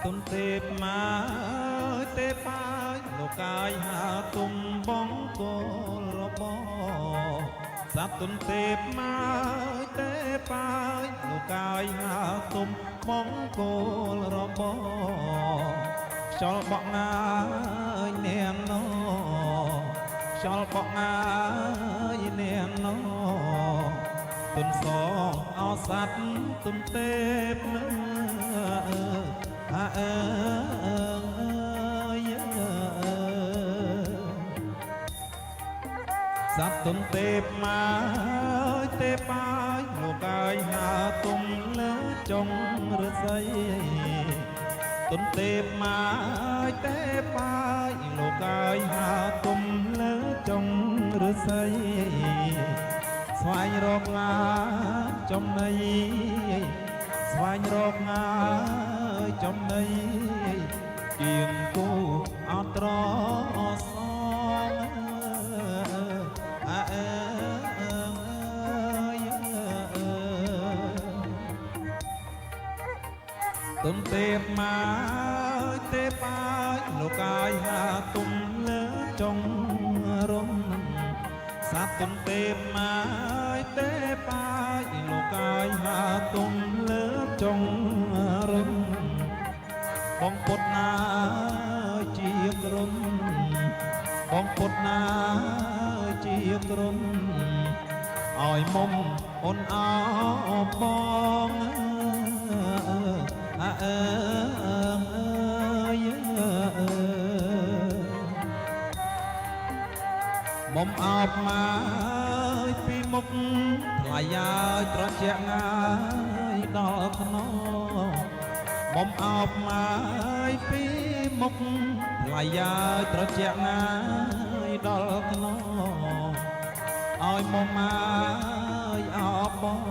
ទុនទេពមកទេបាយលោកកាយហាទុំបងកូលរបស់សត្វទុនទេពមកទេបាយលោកកាយហាទុំបងកូលរបស់ខ្យល់បក់ងាយនាងណោខ្យល់បក់ងាយនាងណោទុនសងអោសัตว์ទុនទេពនឹងសត្វទុនទេពមកទេបាយលោកកាយហាទុំលើចុងឫស្សីទុនទេពមកទេបាយលោកកាយហាទុំលើចុងឫស្សីស្វែងរកងាចំណីស្វែងរកងាចំណីជាងគូអត់ត្រសងទុំទេពមកទេបាយលោកកាយហាទុំលើចុងរំសត្វទុំទេពមកទេបាយលោកកាយហាទុំលើចុងរំបងពុតណាជាក្រុមបងពុតណាជាក្រុមឲ្យមុំអូនអោបងមុំអោបមកពីមុខថ្លៃឲ្យត្រជាក់ងាយដល់ខ្នងមុំអោបមកពីមុខថ្លៃឲ្យត្រជាក់ងាយដល់ខ្នងឲ្យមុំមកអោបបង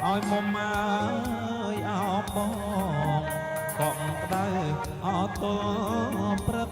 ឲ្យមុំមកអោបបងកក់ក្ដៅអត់ទល់ព្រៃ